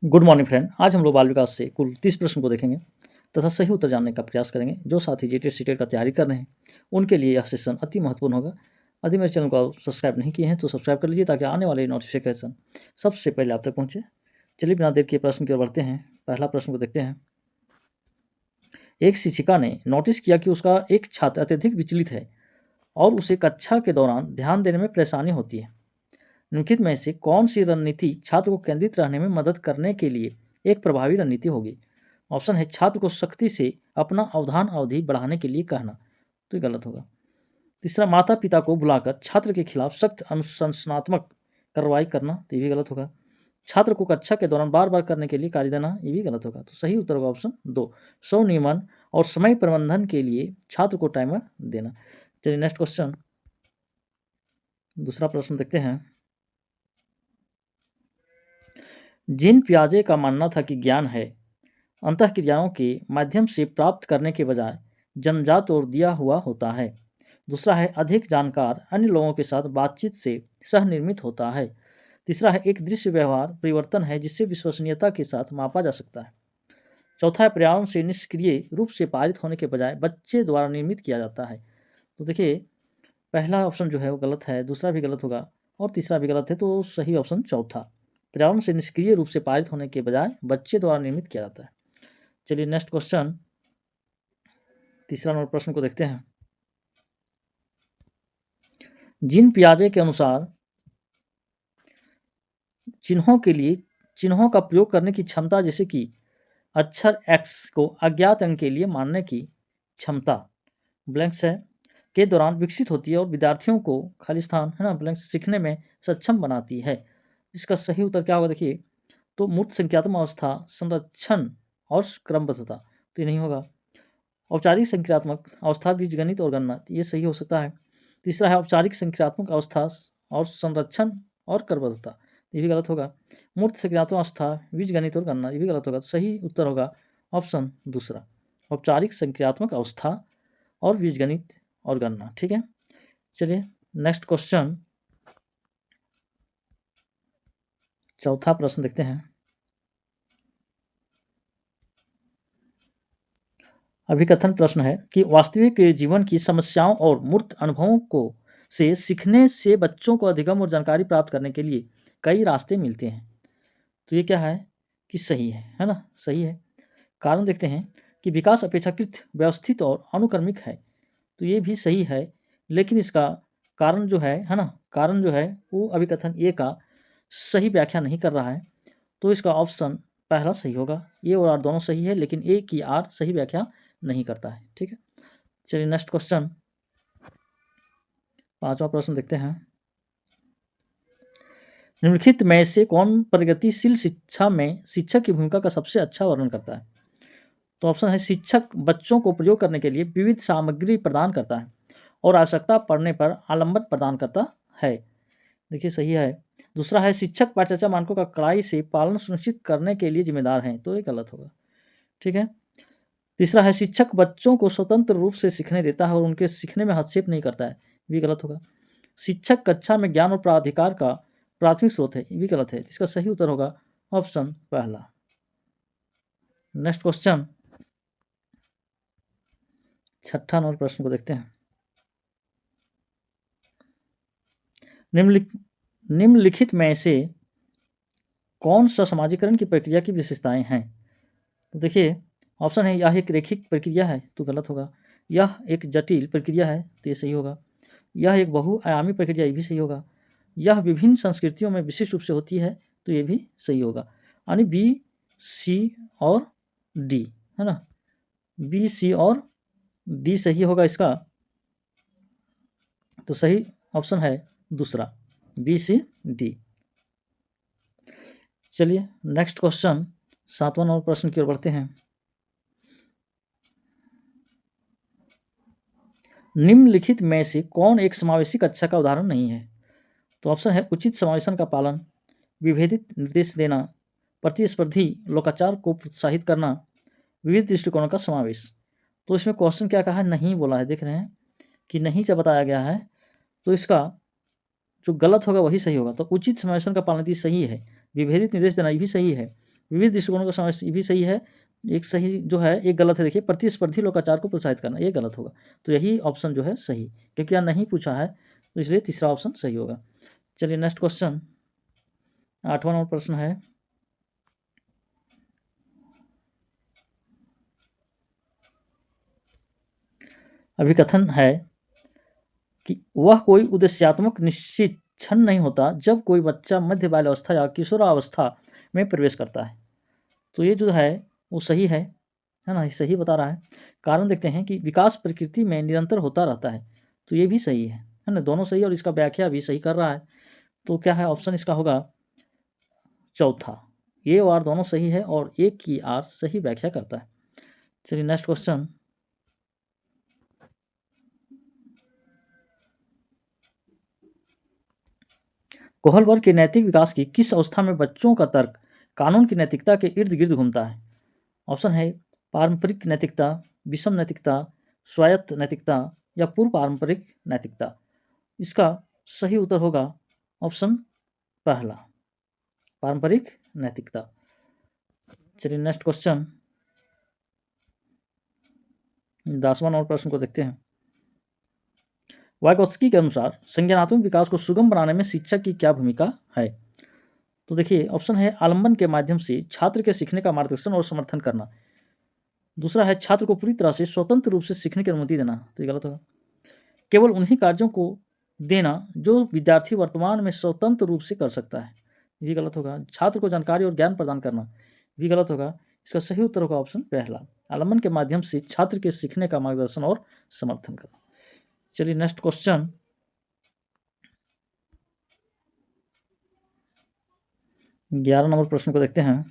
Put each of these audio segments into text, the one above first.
Good morning friend. आज हम लोग बाल विकास से कुल 30 प्रश्न को देखेंगे तथा सही उत्तर जानने का प्रयास करेंगे। जो साथी जेटेड सीटेड का तैयारी कर रहे हैं उनके लिए यह सेशन अति महत्वपूर्ण होगा। यदि मेरे चैनल को सब्सक्राइब नहीं किए हैं तो सब्सक्राइब कर लीजिए ताकि आने वाले नोटिफिकेशन सबसे पहले आप तक पहुँचे। चलिए बिना देर के प्रश्न की ओर बढ़ते हैं। पहला प्रश्न को देखते हैं। एक शिक्षिका ने नोटिस किया कि उसका एक छात्र अत्यधिक विचलित है और उसे कक्षा के दौरान ध्यान देने में परेशानी होती है। निम्नलिखित में से कौन सी रणनीति छात्र को केंद्रित रहने में मदद करने के लिए एक प्रभावी रणनीति होगी? ऑप्शन है छात्र को सख्ती से अपना अवधान अवधि बढ़ाने के लिए कहना, तो ये गलत होगा। तीसरा, माता पिता को बुलाकर छात्र के खिलाफ सख्त अनुशासनात्मक कार्रवाई करना, तो ये भी गलत होगा। छात्र को कक्षा के दौरान बार बार करने के लिए कार्य देना, ये भी गलत होगा। तो सही उत्तर होगा ऑप्शन 2, स्वनियमन और समय प्रबंधन के लिए छात्र को टाइमर देना। चलिए नेक्स्ट क्वेश्चन, दूसरा प्रश्न देखते हैं। जीन पियाजे का मानना था कि ज्ञान है अंतःक्रियाओं के माध्यम से प्राप्त करने के बजाय जन्मजात और दिया हुआ होता है। दूसरा है अधिक जानकार अन्य लोगों के साथ बातचीत से सह निर्मित होता है। तीसरा है एक दृश्य व्यवहार परिवर्तन है जिससे विश्वसनीयता के साथ मापा जा सकता है। चौथा है पर्यावरण से निष्क्रिय रूप से पारित होने के बजाय बच्चे द्वारा निर्मित किया जाता है। तो देखिए पहला ऑप्शन जो है वो गलत है, दूसरा भी गलत होगा और तीसरा भी गलत है। तो सही ऑप्शन चौथा, पर्यावरण से निष्क्रिय रूप से पारित होने के बजाय बच्चे द्वारा निर्मित किया जाता है। चलिए नेक्स्ट क्वेश्चन, तीसरा नंबर प्रश्न को देखते हैं। जीन पियाजे के अनुसार चिन्हों का प्रयोग करने की क्षमता, जैसे कि अक्षर x को अज्ञात अंक के लिए मानने की क्षमता ब्लैंक्स है के दौरान विकसित होती है और विद्यार्थियों को खाली स्थान है ना ब्लैंक्स सीखने में सक्षम बनाती है। इसका सही उत्तर क्या होगा? देखिए तो मूर्त संख्यात्मक अवस्था, संरक्षण और क्रमबद्धता, तो ये नहीं होगा। औपचारिक संख्यात्मक अवस्था, बीजगणित और गणना, ये सही हो सकता है। तीसरा है औपचारिक संख्यात्मक अवस्था और संरक्षण और क्रमबद्धता, ये भी गलत होगा। मूर्त संख्यात्मक अवस्था, बीजगणित और गणना, ये भी गलत होगा। तो सही उत्तर होगा ऑप्शन दूसरा, औपचारिक संख्यात्मक अवस्था और बीजगणित और गणना। ठीक है, चलिए नेक्स्ट क्वेश्चन, चौथा प्रश्न देखते हैं। अभिकथन प्रश्न है कि वास्तविक जीवन की समस्याओं और मूर्त अनुभवों को से सीखने से बच्चों को अधिगम और जानकारी प्राप्त करने के लिए कई रास्ते मिलते हैं। तो ये क्या है कि सही है ना? सही है। कारण देखते हैं कि विकास अपेक्षाकृत व्यवस्थित और अनुक्रमिक है, तो ये भी सही है। लेकिन इसका कारण जो है ना, कारण जो है वो अभिकथन ए का सही व्याख्या नहीं कर रहा है। तो इसका ऑप्शन पहला सही होगा। ए और आर दोनों सही है लेकिन ए की आर सही व्याख्या नहीं करता है। ठीक है, चलिए नेक्स्ट क्वेश्चन, पांचवा प्रश्न देखते हैं। निम्नलिखित में से कौन प्रगतिशील शिक्षा में शिक्षक की भूमिका का सबसे अच्छा वर्णन करता है? तो ऑप्शन है शिक्षक बच्चों को प्रयोग करने के लिए विविध सामग्री प्रदान करता है और आवश्यकता पड़ने पर आलम्बन प्रदान करता है। देखिए सही है। दूसरा है शिक्षक पाठ्यचर्या मानकों का कड़ाई से पालन सुनिश्चित करने के लिए जिम्मेदार हैं, तो ये गलत होगा। ठीक है, तीसरा है शिक्षक बच्चों को स्वतंत्र रूप से सीखने देता है और उनके सीखने में हस्तक्षेप नहीं करता है, भी गलत होगा। शिक्षक कक्षा में ज्ञान और प्राधिकार का प्राथमिक स्रोत है, ये भी गलत है। जिसका सही उत्तर होगा ऑप्शन पहला। नेक्स्ट क्वेश्चन, छठा नंबर प्रश्न को देखते हैं। निम्नलिखित में से कौन सा समाजीकरण की प्रक्रिया की विशेषताएं हैं? तो देखिए ऑप्शन है यह एक रैखिक प्रक्रिया है, तो गलत होगा। यह एक जटिल प्रक्रिया है, तो ये सही होगा। यह एक बहुआयामी प्रक्रिया, ये भी सही होगा। यह विभिन्न संस्कृतियों में विशिष्ट रूप से होती है, तो ये भी सही होगा। यानी बी, सी और डी, है ना, बी, सी और डी सही होगा इसका। तो सही ऑप्शन है दूसरा, बी, सी, डी। चलिए नेक्स्ट क्वेश्चन, सातवां नंबर प्रश्न की ओर बढ़ते हैं। निम्नलिखित में से कौन एक समावेशी कक्षा का उदाहरण नहीं है? तो ऑप्शन है उचित समावेशन का पालन, विभेदित निर्देश देना, प्रतिस्पर्धी लोकाचार को प्रोत्साहित करना, विविध दृष्टिकोणों का समावेश। तो इसमें क्वेश्चन क्या कहा है? नहीं बोला है, देख रहे हैं कि नहीं जब बताया गया है, तो इसका जो गलत होगा वही सही होगा। तो उचित समावेशन का पालन भी सही है, विभेदित निर्देश देना ये भी सही है, विविध दृष्टिकोणों का समावेश भी सही है। एक सही जो है, एक गलत है। देखिए, प्रतिस्पर्धी लोकाचार को प्रोत्साहित करना, ये गलत होगा। तो यही ऑप्शन जो है सही, क्योंकि यहाँ नहीं पूछा है, तो इसलिए तीसरा ऑप्शन सही होगा। चलिए नेक्स्ट क्वेश्चन, 8वां नंबर प्रश्न है, अभिकथन है कि वह कोई उद्देश्यात्मक निश्चित क्षण नहीं होता जब कोई बच्चा मध्य बाल्यावस्था या किशोरावस्था में प्रवेश करता है। तो ये जो है वो सही है ना, ये सही बता रहा है। कारण देखते हैं कि विकास प्रकृति में निरंतर होता रहता है, तो ये भी सही है ना, दोनों सही, और इसका व्याख्या भी सही कर रहा है। तो क्या है ऑप्शन इसका होगा चौथा, ये और दोनों सही है और एक की आर सही व्याख्या करता है। चलिए नेक्स्ट क्वेश्चन, कोहलबर्ग के नैतिक विकास की किस अवस्था में बच्चों का तर्क कानून की नैतिकता के इर्द गिर्द घूमता है? ऑप्शन है पारंपरिक नैतिकता, विषम नैतिकता, स्वायत्त नैतिकता या पूर्व पारंपरिक नैतिकता। इसका सही उत्तर होगा ऑप्शन पहला, पारंपरिक नैतिकता। चलिए नेक्स्ट क्वेश्चन, 10वां नंबर प्रश्न को देखते हैं। वाइगोत्स्की के अनुसार संज्ञानात्मक विकास को सुगम बनाने में शिक्षक की क्या भूमिका है? तो देखिए ऑप्शन है आलम्बन के माध्यम से छात्र के सीखने का मार्गदर्शन और समर्थन करना। दूसरा है छात्र को पूरी तरह से स्वतंत्र रूप से सीखने की अनुमति देना, तो ये गलत होगा। केवल उन्हीं कार्यों को देना जो विद्यार्थी वर्तमान में स्वतंत्र रूप से कर सकता है, ये भी गलत होगा। छात्र को जानकारी और ज्ञान प्रदान करना, भी गलत होगा। इसका सही उत्तर होगा ऑप्शन पहला, आलम्बन के माध्यम से छात्र के सीखने का मार्गदर्शन और समर्थन करना। चलिए नेक्स्ट क्वेश्चन, 11 नंबर प्रश्न को देखते हैं।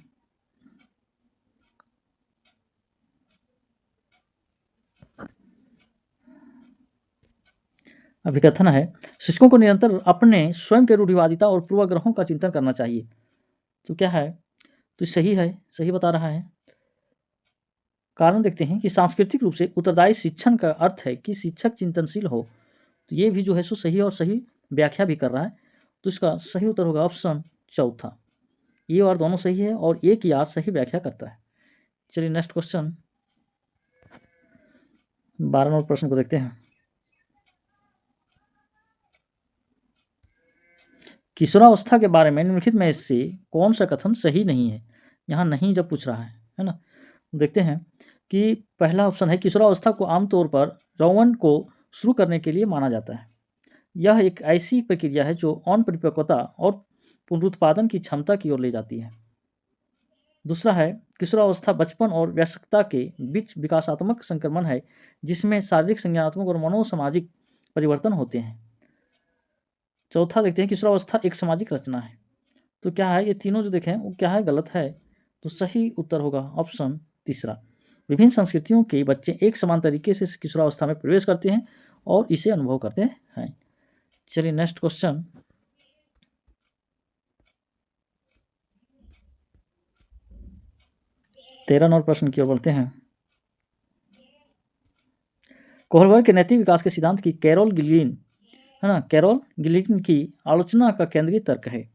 अभिकथन है शिक्षकों को निरंतर अपने स्वयं के रूढ़िवादिता और पूर्वाग्रहों का चिंतन करना चाहिए। तो क्या है, तो सही है, सही बता रहा है। कारण देखते हैं कि सांस्कृतिक रूप से उत्तरदायी शिक्षण का अर्थ है कि शिक्षक चिंतनशील हो, तो ये भी जो है सो सही और सही व्याख्या भी कर रहा है। तो इसका सही उत्तर होगा ऑप्शन चौथा, ये और दोनों सही है और एक यार सही व्याख्या करता है। चलिए नेक्स्ट क्वेश्चन, 12 नंबर प्रश्न को देखते हैं। किशोरावस्था के बारे में निम्नलिखित में से कौन सा कथन सही नहीं है? यहाँ नहीं जब पूछ रहा है ना, देखते हैं कि पहला ऑप्शन है किशोरावस्था को आमतौर पर यौवन को शुरू करने के लिए माना जाता है। यह एक ऐसी प्रक्रिया है जो अनपरिपक्वता और पुनरुत्पादन की क्षमता की ओर ले जाती है। दूसरा है किशोरावस्था बचपन और वयस्कता के बीच विकासात्मक संक्रमण है जिसमें शारीरिक, संज्ञानात्मक और मनोसामाजिक परिवर्तन होते हैं। चौथा देखते हैं किशोरावस्था एक सामाजिक रचना है। तो क्या है, ये तीनों जो देखें वो क्या है, गलत है। तो सही उत्तर होगा ऑप्शन तीसरा, विभिन्न संस्कृतियों के बच्चे एक समान तरीके से किशोरावस्था में प्रवेश करते हैं और इसे अनुभव करते हैं। चलिए नेक्स्ट क्वेश्चन, 13 नंबर प्रश्न की ओर बढ़ते हैं। कोहलबर्ग के नैतिक विकास के सिद्धांत की कैरोल गिलिन है ना, कैरोल गिलिन की आलोचना का केंद्रीय तर्क है।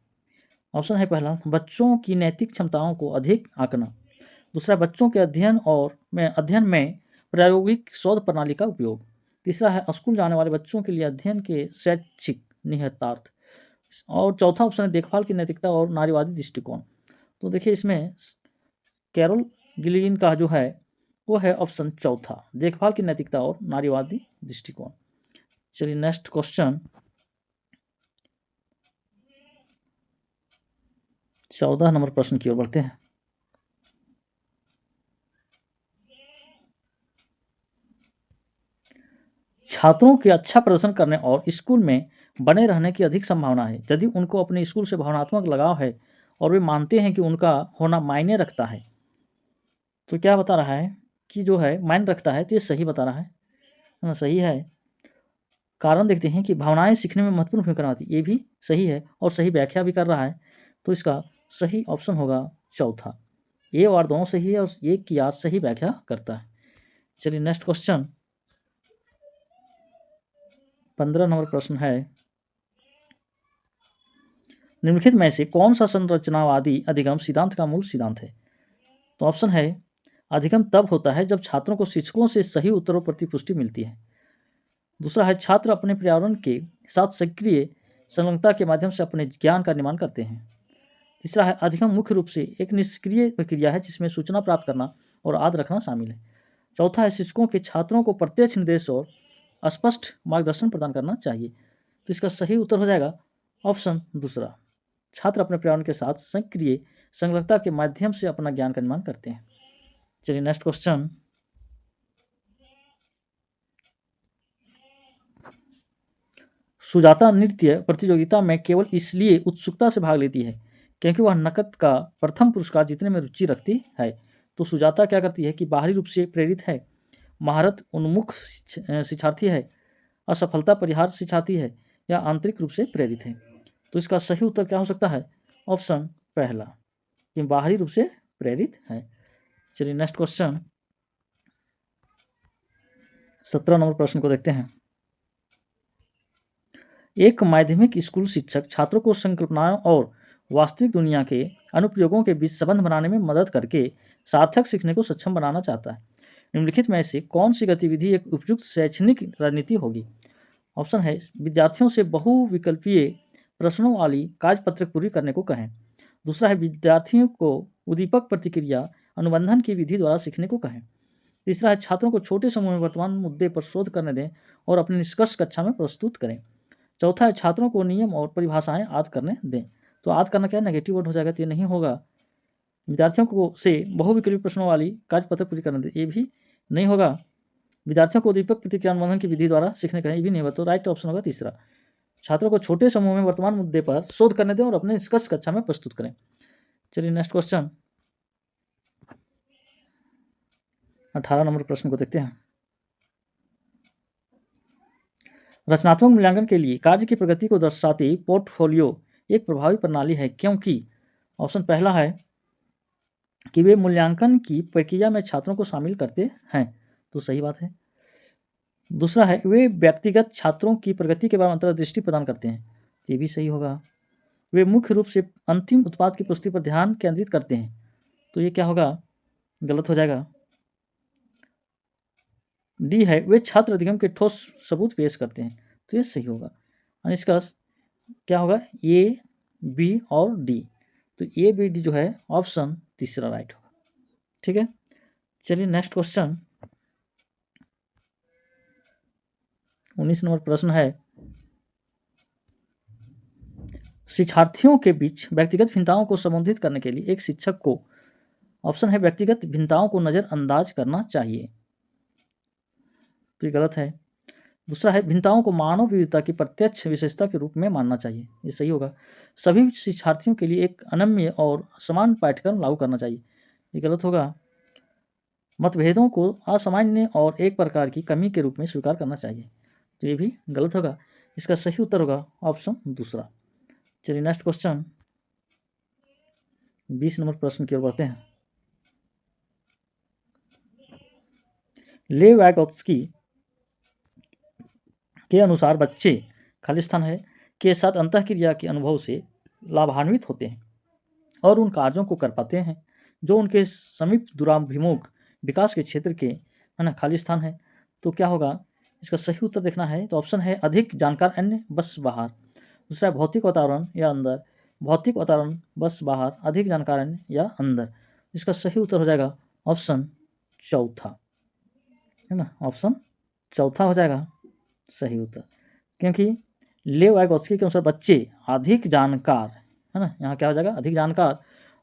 ऑप्शन है पहला बच्चों की नैतिक क्षमताओं को अधिक आंकना। दूसरा बच्चों के अध्ययन में प्रायोगिक शोध प्रणाली का उपयोग। तीसरा है स्कूल जाने वाले बच्चों के लिए अध्ययन के शैक्षिक निहितार्थ। और चौथा ऑप्शन है देखभाल की नैतिकता और नारीवादी दृष्टिकोण। तो देखिए इसमें कैरोल गिलिन का जो है वो है ऑप्शन चौथा, देखभाल की नैतिकता और नारीवादी दृष्टिकोण। चलिए नेक्स्ट क्वेश्चन, 14 नंबर प्रश्न की ओर बढ़ते हैं। छात्रों के अच्छा प्रदर्शन करने और स्कूल में बने रहने की अधिक संभावना है यदि उनको अपने स्कूल से भावनात्मक लगाव है और वे मानते हैं कि उनका होना मायने रखता है। तो क्या बता रहा है कि जो है मायने रखता है, तो ये सही बता रहा है ना, सही है। कारण देखते हैं कि भावनाएं सीखने में महत्वपूर्ण भूमिका निभाती, ये भी सही है और सही व्याख्या भी कर रहा है। तो इसका सही ऑप्शन होगा चौथा, ये और दोनों सही है और एक की यार सही व्याख्या करता है। चलिए नेक्स्ट क्वेश्चन, 15 नंबर प्रश्न है निम्नलिखित में से कौन सा संरचनावादी अधिगम सिद्धांत का मूल सिद्धांत है? तो ऑप्शन है अधिगम तब होता है जब छात्रों को शिक्षकों से सही उत्तरों प्रति पुष्टि मिलती है। दूसरा है छात्र अपने पर्यावरण के साथ सक्रिय संलग्नता के माध्यम से अपने ज्ञान का निर्माण करते हैं। तीसरा है अधिगम मुख्य रूप से एक निष्क्रिय प्रक्रिया है जिसमें सूचना प्राप्त करना और याद रखना शामिल है। चौथा है शिक्षकों के छात्रों को प्रत्यक्ष निर्देश और स्पष्ट मार्गदर्शन प्रदान करना चाहिए। तो इसका सही उत्तर हो जाएगा ऑप्शन दूसरा, छात्र अपने पर्यावरण के साथ सक्रिय संलग्नता के माध्यम से अपना ज्ञान का निर्माण करते हैं। चलिए नेक्स्ट क्वेश्चन। सुजाता नृत्य प्रतियोगिता में केवल इसलिए उत्सुकता से भाग लेती है क्योंकि वह नकद का प्रथम पुरस्कार जीतने में रुचि रखती है। तो सुजाता क्या करती है कि बाहरी रूप से प्रेरित है, महारत उन्मुख शिक्षार्थी है, असफलता परिहार शिक्षार्थी है, या आंतरिक रूप से प्रेरित है। तो इसका सही उत्तर क्या हो सकता है? ऑप्शन पहला, कि बाहरी रूप से प्रेरित है। चलिए नेक्स्ट क्वेश्चन 17 नंबर प्रश्न को देखते हैं। एक माध्यमिक स्कूल शिक्षक छात्रों को संकल्पनाओं और वास्तविक दुनिया के अनुप्रयोगों के बीच संबंध बनाने में मदद करके सार्थक सीखने को सक्षम बनाना चाहता है। निम्नलिखित में से कौन सी गतिविधि एक उपयुक्त शैक्षणिक रणनीति होगी? ऑप्शन है विद्यार्थियों से बहुविकल्पीय प्रश्नों वाली कार्यपत्रक पूरी करने को कहें। दूसरा है विद्यार्थियों को उद्दीपक प्रतिक्रिया अनुबंधन की विधि द्वारा सीखने को कहें। तीसरा है छात्रों को छोटे समूह में वर्तमान मुद्दे पर शोध करने दें और अपने निष्कर्ष कक्षा में प्रस्तुत करें। चौथा है छात्रों को नियम और परिभाषाएं याद करने दें। तो याद करना क्या है? नेगेटिव वर्ड हो जाएगा, तो ये नहीं होगा। विद्यार्थियों को से बहुविकल्पीय प्रश्नों वाली कार्यपत्रक पूरी करने दें, ये भी नहीं होगा। विद्यार्थियों को उद्दीपक प्रतिक्रिया अनुबंधन की विधि द्वारा सीखने का, ये भी नहीं होगा। तो राइट ऑप्शन होगा तीसरा, छात्रों को छोटे समूह में वर्तमान मुद्दे पर शोध करने दें और अपने निष्कर्ष कक्षा में प्रस्तुत करें। चलिए नेक्स्ट क्वेश्चन 18 नंबर प्रश्न को देखते हैं। रचनात्मक मूल्यांकन के लिए कार्य की प्रगति को दर्शाती पोर्टफोलियो एक प्रभावी प्रणाली है क्योंकि ऑप्शन पहला है कि वे मूल्यांकन की प्रक्रिया में छात्रों को शामिल करते हैं, तो सही बात है। दूसरा है वे व्यक्तिगत छात्रों की प्रगति के बारे में अंतर्दृष्टि प्रदान करते हैं, ये भी सही होगा। वे मुख्य रूप से अंतिम उत्पाद की प्रस्तुति पर ध्यान केंद्रित करते हैं, तो ये क्या होगा? गलत हो जाएगा। डी है वे छात्र अधिगम के ठोस सबूत पेश करते हैं, तो ये सही होगा। और इसका क्या होगा? ए, बी और डी। तो ए, बी, डी जो है ऑप्शन तीसरा राइट होगा। ठीक है, चलिए नेक्स्ट क्वेश्चन 19 नंबर प्रश्न है शिक्षार्थियों के बीच व्यक्तिगत भिन्नताओं को संबोधित करने के लिए एक शिक्षक को, ऑप्शन है व्यक्तिगत भिन्नताओं को नज़रअंदाज करना चाहिए, तो ये गलत है। दूसरा है भिन्नताओं को मानव विविधता की प्रत्यक्ष विशेषता के रूप में मानना चाहिए, ये सही होगा। सभी शिक्षार्थियों के लिए एक अनन्य और समान पाठ्यक्रम लागू करना चाहिए, ये गलत होगा। मतभेदों को असामान्य और एक प्रकार की कमी के रूप में स्वीकार करना चाहिए, तो ये भी गलत होगा। इसका सही उत्तर होगा ऑप्शन दूसरा। चलिए नेक्स्ट क्वेश्चन 20 नंबर प्रश्न की ओर बढ़ते हैं। ले वैगोत्स्की के अनुसार बच्चे खालिस्तान है के साथ अंतःक्रिया के अनुभव से लाभान्वित होते हैं और उन कार्यों को कर पाते हैं जो उनके समीप दूराभिमुख विकास के क्षेत्र के, है ना, खालिस्तान है। तो क्या होगा? इसका सही उत्तर देखना है तो ऑप्शन है अधिक जानकार अन्य बस बाहर। दूसरा भौतिक वातावरण या अंदर, भौतिक वातावरण बस बाहर, अधिक जानकार अन्य या अंदर। इसका सही उत्तर हो जाएगा ऑप्शन चौथा, है ना, ऑप्शन चौथा हो जाएगा सही उत्तर। क्योंकि ले वाइगोत्स्की के अनुसार बच्चे अधिक जानकार, है ना, यहाँ क्या हो जाएगा? अधिक जानकार,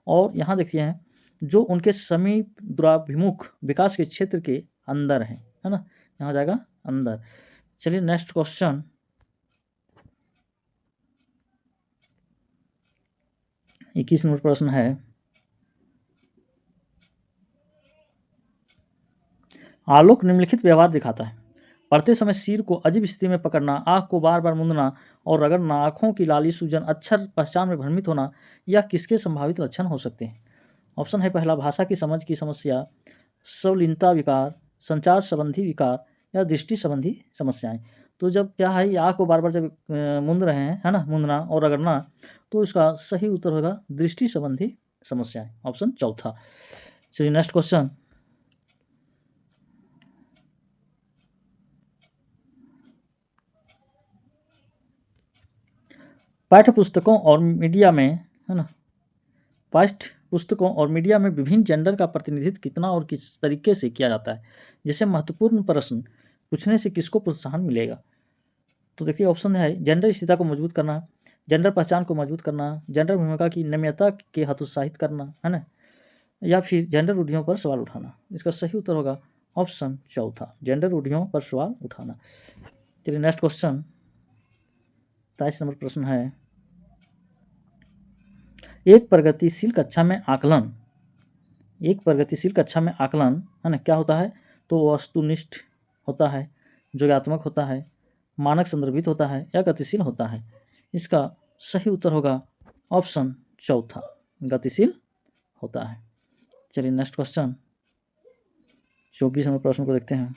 और यहाँ देखिए हैं जो उनके समीप दूराभिमुख विकास के क्षेत्र के अंदर है ना, यहाँ हो जाएगा अंदर। चलिए नेक्स्ट क्वेश्चन 21 नंबर प्रश्न है आलोक निम्नलिखित व्यवहार दिखाता है। पढ़ते समय सिर को अजीब स्थिति में पकड़ना, आँख को बार बार मूंदना और रगड़ना, आँखों की लाली सूजन, अक्षर पहचान में भ्रमित होना, यह किसके संभावित लक्षण हो सकते हैं? ऑप्शन है पहला भाषा की समझ की समस्या, संलीनता विकार, संचार संबंधी विकार या दृष्टि संबंधी समस्याएं। तो जब क्या है, ये आँख को बार बार जब मूंद रहे हैं, है ना, मूंदना और रगड़ना, तो इसका सही उत्तर होगा दृष्टि संबंधी समस्याएं, ऑप्शन चौथा। चलिए नेक्स्ट क्वेश्चन। पाठ्य पुस्तकों और मीडिया में, है ना, पाठ्य पुस्तकों और मीडिया में विभिन्न जेंडर का प्रतिनिधित्व कितना और किस तरीके से किया जाता है, जिसे महत्वपूर्ण प्रश्न पूछने से किसको प्रोत्साहन मिलेगा। तो देखिए ऑप्शन है जेंडर स्थिरता को मजबूत करना, जेंडर पहचान को मजबूत करना, जेंडर भूमिका की नम्यता के हतोत्साहित करना, है ना, या फिर जेंडर रूढ़ियों पर सवाल उठाना। इसका सही उत्तर होगा ऑप्शन चौथा, जेंडर रूढ़ियों पर सवाल उठाना। चलिए नेक्स्ट क्वेश्चन, 23 नंबर प्रश्न है, एक प्रगतिशील कक्षा में आकलन, एक प्रगतिशील कक्षा में आकलन, है ना, क्या होता है, तो वस्तुनिष्ठ होता है, योगात्मक होता है, मानक संदर्भित होता है, या गतिशील होता है। इसका सही उत्तर होगा ऑप्शन चौथा, गतिशील होता है। चलिए नेक्स्ट क्वेश्चन, 24 नंबर प्रश्न को देखते हैं।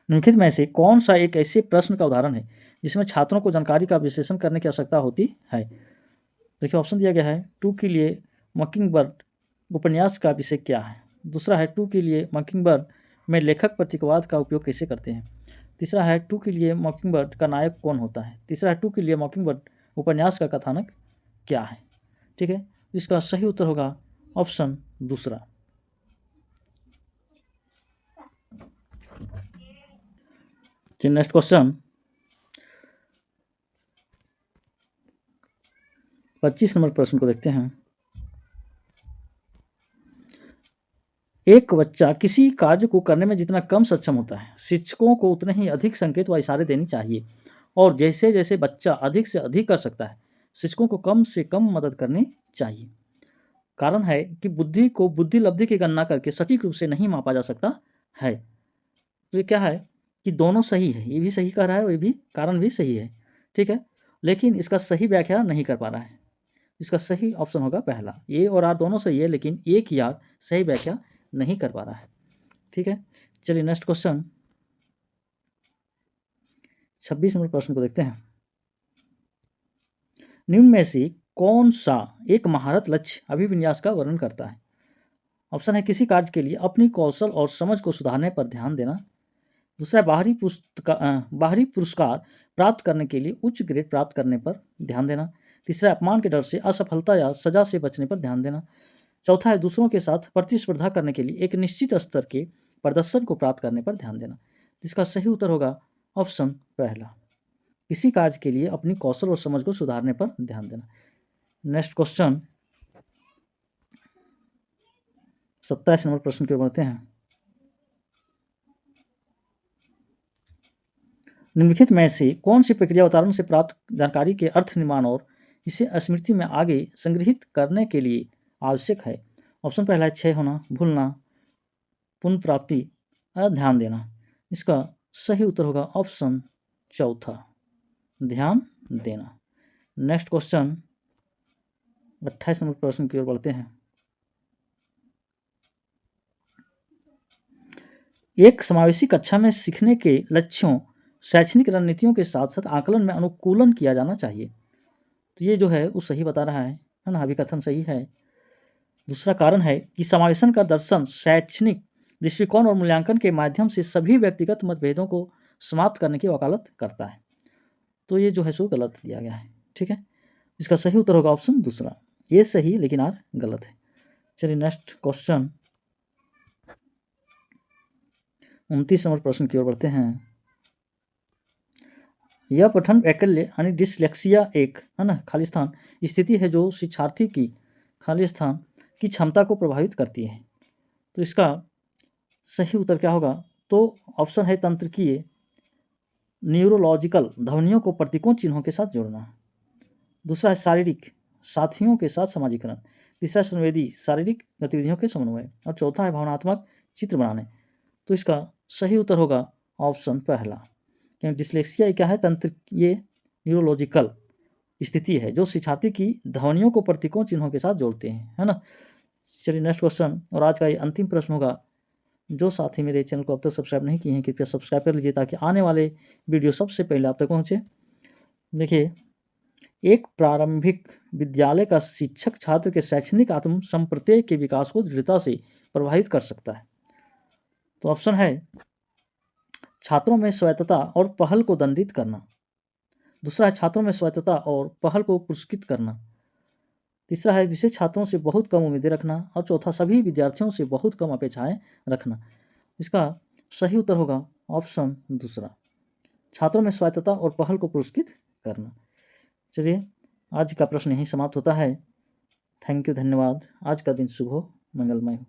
निम्नलिखित में से कौन सा एक ऐसे प्रश्न का उदाहरण है जिसमें छात्रों को जानकारी का विश्लेषण करने की आवश्यकता होती है। देखिए ऑप्शन दिया गया है, टू के लिए मॉकिंगबर्ड उपन्यास का विषय क्या है। दूसरा है, टू के लिए मॉकिंगबर्ड में लेखक प्रतीकवाद का उपयोग कैसे करते हैं। तीसरा है, टू के लिए मॉकिंगबर्ड का नायक कौन होता है। तीसरा है, टू के लिए मॉकिंगबर्ड उपन्यास का कथानक क्या है। ठीक है, इसका सही उत्तर होगा ऑप्शन दूसरा। नेक्स्ट क्वेश्चन, 25 नंबर प्रश्न को देखते हैं। एक बच्चा किसी कार्य को करने में जितना कम सक्षम होता है, शिक्षकों को उतने ही अधिक संकेत व इशारे देनी चाहिए, और जैसे जैसे बच्चा अधिक से अधिक कर सकता है, शिक्षकों को कम से कम मदद करनी चाहिए। कारण है कि बुद्धि को बुद्धि लब्धि की गणना करके सटीक रूप से नहीं मापा जा सकता है। तो ये क्या है कि दोनों सही है, ये भी सही कह रहा है और ये भी कारण भी सही है, ठीक है, लेकिन इसका सही व्याख्या नहीं कर पा रहा है। इसका सही ऑप्शन होगा पहला, ए और आर दोनों सही है, लेकिन ए की आर सही व्याख्या नहीं कर पा रहा है। ठीक है, चलिए नेक्स्ट क्वेश्चन, 26 नंबर प्रश्न को देखते हैं। निम्न में से कौन सा एक महारत लक्ष्य अभिविन्यास का वर्णन करता है। ऑप्शन है, किसी कार्य के लिए अपनी कौशल और समझ को सुधारने पर ध्यान देना। दूसरा है, बाहरी पुरस्कार प्राप्त करने के लिए उच्च ग्रेड प्राप्त करने पर ध्यान देना। तीसरा, अपमान के डर से असफलता या सजा से बचने पर ध्यान देना। चौथा है, दूसरों के साथ प्रतिस्पर्धा करने के लिए एक निश्चित स्तर के प्रदर्शन को प्राप्त करने पर ध्यान देना। इसका सही उत्तर होगा ऑप्शन पहला, किसी कार्य के लिए अपनी कौशल और समझ को सुधारने पर ध्यान देना। नेक्स्ट क्वेश्चन, 27 नंबर प्रश्न की ओर बढ़ते हैं। निम्नलिखित में से कौन सी प्रक्रिया उदाहरण से प्राप्त जानकारी के अर्थ निर्माण और इसे स्मृति में आगे संग्रहित करने के लिए आवश्यक है। ऑप्शन पहला है, क्षय होना, भूलना, पुनर्प्राप्ति, ध्यान देना। इसका सही उत्तर होगा ऑप्शन चौथा, ध्यान देना। नेक्स्ट क्वेश्चन, 28 नंबर प्रश्न की ओर बढ़ते हैं। एक समावेशी कक्षा में सीखने के लक्ष्यों, शैक्षणिक रणनीतियों के साथ साथ आकलन में अनुकूलन किया जाना चाहिए। तो ये जो है वो सही बता रहा है ना, अभिकथन सही है। दूसरा कारण है कि समावेशन का दर्शन शैक्षणिक दृष्टिकोण और मूल्यांकन के माध्यम से सभी व्यक्तिगत मतभेदों को समाप्त करने की वकालत करता है। तो ये जो है सो गलत दिया गया है। ठीक है, इसका सही उत्तर होगा ऑप्शन दूसरा, ये सही लेकिन आर गलत है। चलिए नेक्स्ट क्वेश्चन, 29 नंबर प्रश्न की ओर बढ़ते हैं। यह पठन वैकल्य यानी डिसलेक्सिया एक, है ना, खाली स्थान स्थिति है जो शिक्षार्थी की खाली स्थान की क्षमता को प्रभावित करती है। तो इसका सही उत्तर क्या होगा, तो ऑप्शन है, तंत्रिकीय न्यूरोलॉजिकल ध्वनियों को प्रतीकों चिन्हों के साथ जोड़ना। दूसरा है, शारीरिक साथियों के साथ समाजीकरण। तीसरा, संवेदी शारीरिक गतिविधियों के समन्वय। और चौथा है, भावनात्मक चित्र बनाने। तो इसका सही उत्तर होगा ऑप्शन पहला, क्योंकि डिसलेक्सिया क्या है, तंत्रिकीय न्यूरोलॉजिकल स्थिति है जो शिक्षार्थी की ध्वनियों को प्रतीकों चिन्हों के साथ जोड़ते हैं, है ना। चलिए नेक्स्ट क्वेश्चन, और आज का ये अंतिम प्रश्न होगा जो साथी मेरे चैनल को अब तक सब्सक्राइब नहीं किए हैं कृपया सब्सक्राइब कर लीजिए ताकि आने वाले वीडियो सबसे पहले आप तक पहुँचे। देखिए, एक प्रारंभिक विद्यालय का शिक्षक छात्र के शैक्षणिक आत्म संप्रत्यय के विकास को दृढ़ता से प्रभावित कर सकता है। तो ऑप्शन है छात्रों में स्वायत्तता और पहल को दंडित करना, दूसरा है छात्रों में स्वायत्तता और पहल को पुरस्कृत करना, तीसरा है विशेष छात्रों से बहुत कम उम्मीदें रखना, और चौथा सभी विद्यार्थियों से बहुत कम अपेक्षाएं रखना। इसका सही उत्तर होगा ऑप्शन दूसरा, छात्रों में स्वायत्तता और पहल को पुरस्कृत करना। चलिए, आज का प्रश्न यहीं समाप्त होता है। थैंक यू, धन्यवाद। आज का दिन शुभ हो, मंगलमय हो।